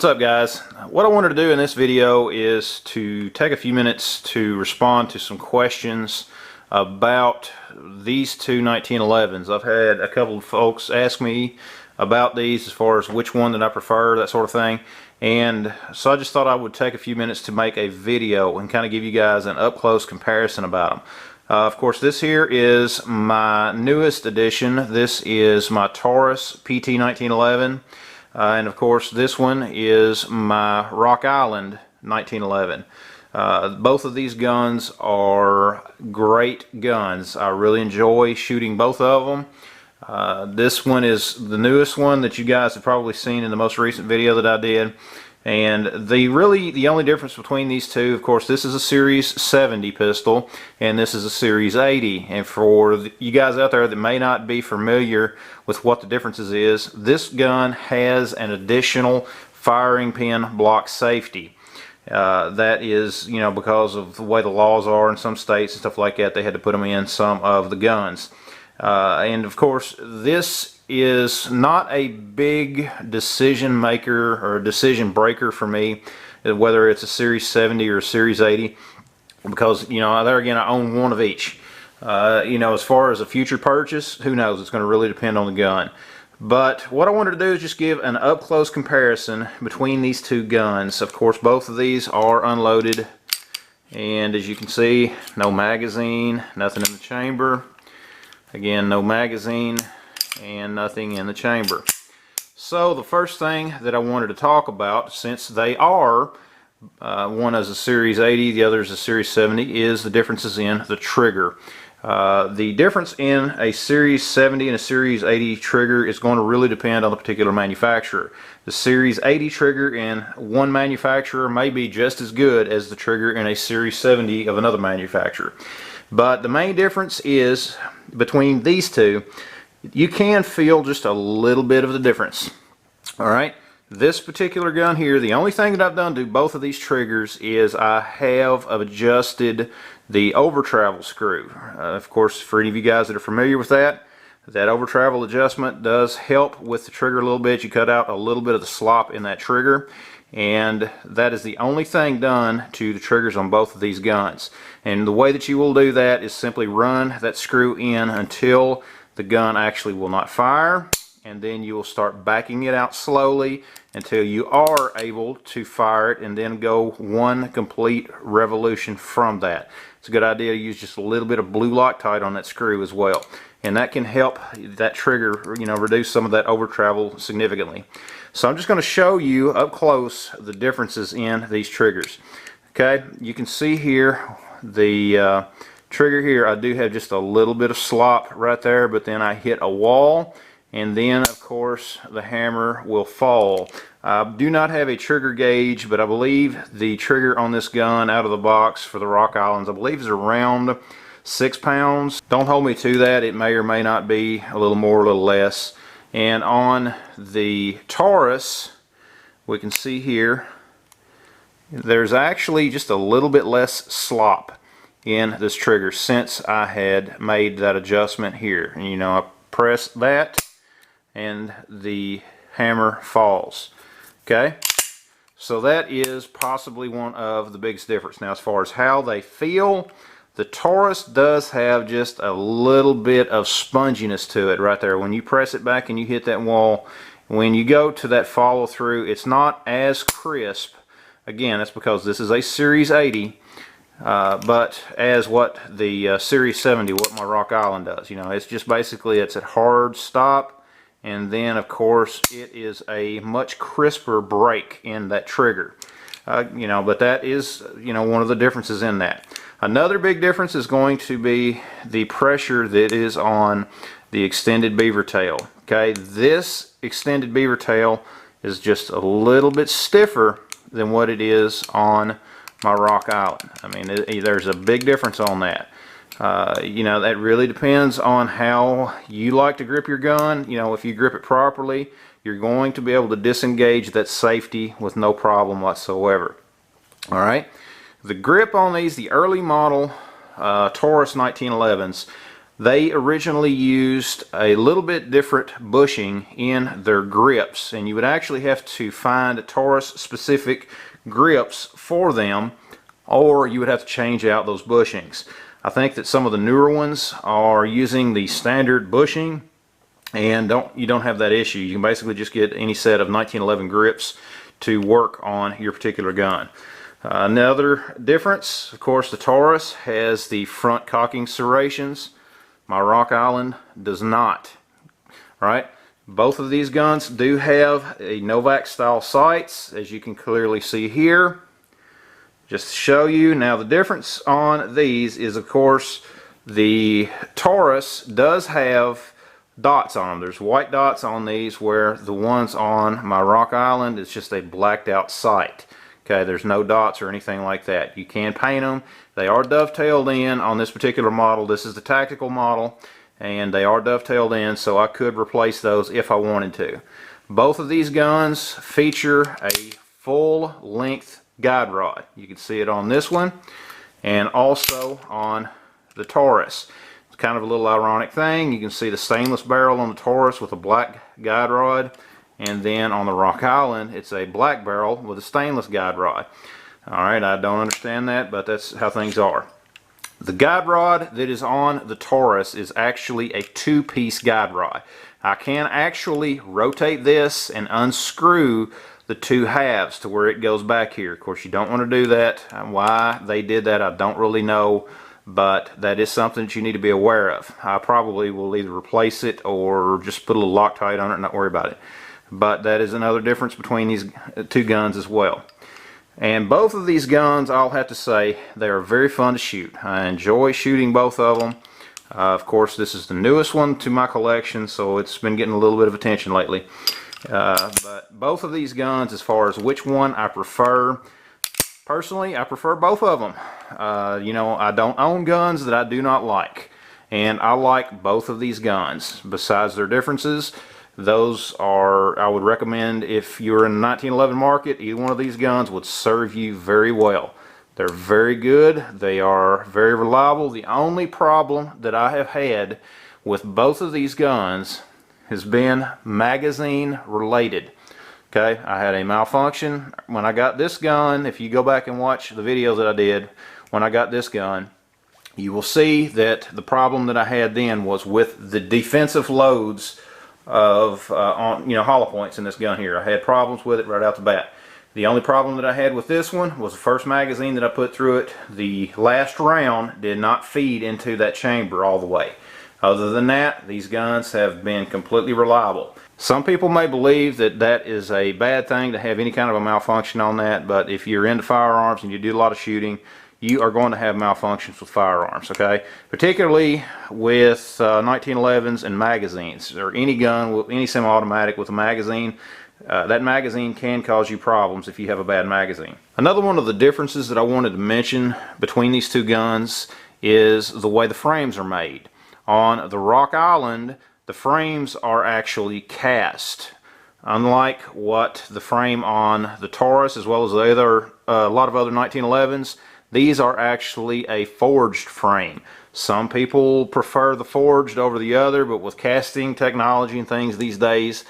What's up, guys? What I wanted to do in this video is to take a few minutes to respond to some questions about these two 1911s. I've had a couple of folks ask me about these as far as which one that I prefer, that sort of thing, and so I just thought I would take a few minutes to make a video and kind of give you guys an up-close comparison about them. Of course, this here is my newest edition. This is my Taurus PT1911. And of course, this one is my Rock Island 1911. Both of these guns are great guns. I really enjoy shooting both of them. This one is the newest one that you guys have probably seen in the most recent video that I did. And the only difference between these two, of course, this is a Series 70 pistol and this is a Series 80. And for you guys out there that may not be familiar with what the differences is, this gun has an additional firing pin block safety. That is, because of the way the laws are in some states and stuff like that, they had to put them in some of the guns. And of course, this is not a big decision maker or a decision breaker for me, whether it's a Series 70 or a Series 80, because there again, I own one of each. As far as a future purchase, who knows? It's going to really depend on the gun. But what I wanted to do is just give an up-close comparison between these two guns. Of course, both of these are unloaded, and as you can see, no magazine, nothing in the chamber. Again, no magazine and nothing in the chamber. So the first thing that I wanted to talk about, since they are, one is a Series 80, the other is a Series 70, is the differences in the trigger. The difference in a Series 70 and a Series 80 trigger is going to really depend on the particular manufacturer. The Series 80 trigger in one manufacturer may be just as good as the trigger in a Series 70 of another manufacturer. But the main difference is between these two, you can feel just a little bit of the difference. Alright, this particular gun here, the only thing that I've done to both of these triggers is I have adjusted the over travel screw. Of course, for any of you guys that are familiar with that, that over travel adjustment does help with the trigger a little bit. You cut out a little bit of the slop in that trigger, and that is the only thing done to the triggers on both of these guns. And the way that you will do that is simply run that screw in until the gun actually will not fire, and then you will start backing it out slowly until you are able to fire it, and then go one complete revolution from that. It's a good idea to use just a little bit of blue Loctite on that screw as well, and that can help that trigger reduce some of that over travel significantly. So I'm just going to show you up close the differences in these triggers. Okay, you can see here the trigger here, I do have just a little bit of slop right there, but then I hit a wall, and then of course the hammer will fall. I do not have a trigger gauge, but I believe the trigger on this gun out of the box for the Rock Islands, I believe, is around 6 pounds. Don't hold me to that. It may or may not be a little more, a little less. And on the Taurus, we can see here, there's actually just a little bit less slop in this trigger since I had made that adjustment here. And I press that and the hammer falls. Okay, so that is possibly one of the biggest difference. Now, as far as how they feel, the Taurus does have just a little bit of sponginess to it right there. When you press it back and you hit that wall, when you go to that follow through, it's not as crisp. Again, that's because this is a Series 80, but as what the Series 70, what my Rock Island does. It's just basically, it's a hard stop, and then of course it is a much crisper break in that trigger. But that is one of the differences in that. Another big difference is going to be the pressure that is on the extended beaver tail. Okay, this extended beaver tail is just a little bit stiffer than what it is on my Rock Island. I mean, there's a big difference on that. That really depends on how you like to grip your gun. If you grip it properly, you're going to be able to disengage that safety with no problem whatsoever. Alright, the grip on these, the early model Taurus 1911s, They originally used a little bit different bushing in their grips, and you would actually have to find Taurus specific grips for them, or you would have to change out those bushings. I think that some of the newer ones are using the standard bushing, and you don't have that issue. You can basically just get any set of 1911 grips to work on your particular gun. Another difference, of course, the Taurus has the front cocking serrations. My Rock Island does not. Right? Both of these guns do have a Novak style sights, as you can clearly see here. Just to show you, now the difference on these is, of course, the Taurus does have dots on them. There's white dots on these, where the ones on my Rock Island is just a blacked out sight. Okay, there's no dots or anything like that. You can paint them. They are dovetailed in on this particular model. This is the tactical model, and they are dovetailed in, so I could replace those if I wanted to. Both of these guns feature a full length guide rod. You can see it on this one and also on the Taurus. It's kind of a little ironic thing. You can see the stainless barrel on the Taurus with a black guide rod, and then on the Rock Island it's a black barrel with a stainless guide rod. Alright, I don't understand that, but that's how things are. The guide rod that is on the Taurus is actually a two-piece guide rod. I can actually rotate this and unscrew the two halves to where it goes back here. Of course, you don't want to do that. Why they did that, I don't really know, but that is something that you need to be aware of. I probably will either replace it or just put a little Loctite on it and not worry about it. But that is another difference between these two guns as well. And both of these guns, I'll have to say, they are very fun to shoot. I enjoy shooting both of them. Of course, this is the newest one to my collection, so it's been getting a little bit of attention lately. But both of these guns, as far as which one I prefer, personally, I prefer both of them. You know, I don't own guns that I do not like, and I like both of these guns. Besides their differences, those are, I would recommend if you're in the 1911 market, either one of these guns would serve you very well. They're very good. They are very reliable. The only problem that I have had with both of these guns has been magazine related. Okay, I had a malfunction when I got this gun. If you go back and watch the videos that I did when I got this gun, you will see that the problem that I had then was with the defensive loads of hollow points in this gun here. I had problems with it right out the bat. The only problem that I had with this one was the first magazine that I put through it. The last round did not feed into that chamber all the way. Other than that, these guns have been completely reliable. Some people may believe that that is a bad thing to have any kind of a malfunction on that, but if you're into firearms and you do a lot of shooting, you are going to have malfunctions with firearms, okay? Particularly with 1911s and magazines, or any gun, with any semi-automatic with a magazine. That magazine can cause you problems if you have a bad magazine. Another one of the differences that I wanted to mention between these two guns is the way the frames are made. On the Rock Island, the frames are actually cast. Unlike what the frame on the Taurus, as well as the other, a lot of other 1911s, these are actually a forged frame. Some people prefer the forged over the other, but with casting technology and things these days,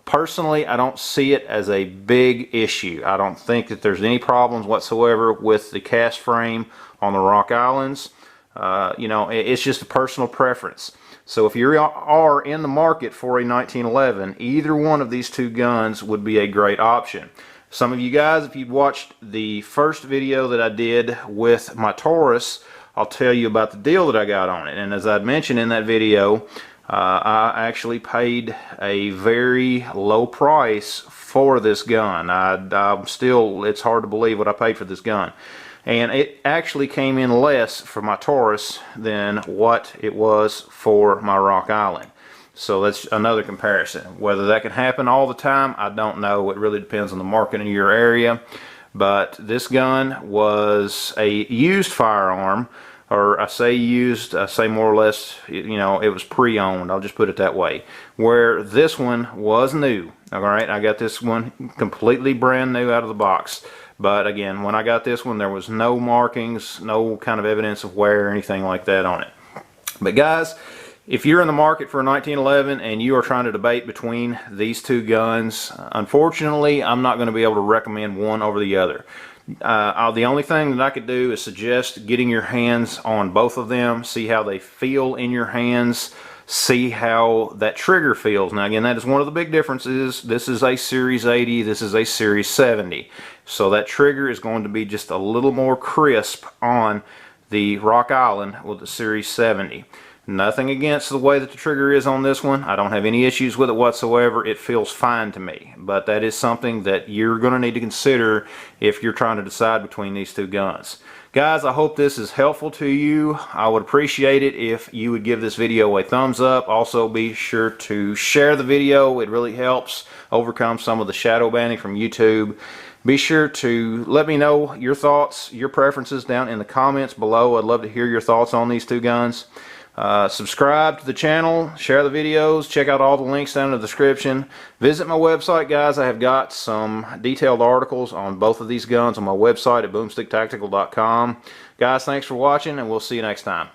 personally, I don't see it as a big issue. I don't think that there's any problems whatsoever with the cast frame on the Rock Islands. You know, it's just a personal preference. So if you are in the market for a 1911, either one of these two guns would be a great option. Some of you guys, if you've watched the first video that I did with my Taurus, I'll tell you about the deal that I got on it. And as I'd mentioned in that video, I actually paid a very low price for this gun. I'm still, it's hard to believe what I paid for this gun. And it actually came in less for my Taurus than what it was for my Rock Island. So that's another comparison. Whether that can happen all the time, I don't know. It really depends on the market in your area. But this gun was a used firearm, or I say used, I say more or less, you know, it was pre-owned. I'll just put it that way. Where this one was new. Alright, I got this one completely brand new out of the box. But again, when I got this one, there was no markings, no kind of evidence of wear or anything like that on it. But guys, if you're in the market for a 1911 and you are trying to debate between these two guns, unfortunately I'm not going to be able to recommend one over the other. The only thing that I could do is suggest getting your hands on both of them, see how they feel in your hands, see how that trigger feels. Now again, that is one of the big differences. This is a Series 80, this is a Series 70. So that trigger is going to be just a little more crisp on the Rock Island with the Series 70. Nothing against the way that the trigger is on this one. I don't have any issues with it whatsoever. It feels fine to me. But that is something that you're going to need to consider if you're trying to decide between these two guns. Guys, I hope this is helpful to you. I would appreciate it if you would give this video a thumbs up. Also, be sure to share the video. It really helps overcome some of the shadow banning from YouTube. Be sure to let me know your thoughts, your preferences down in the comments below. I'd love to hear your thoughts on these two guns. Subscribe to the channel, share the videos, check out all the links down in the description. Visit my website, guys. I have got some detailed articles on both of these guns on my website at boomsticktactical.com. Guys, thanks for watching, and we'll see you next time.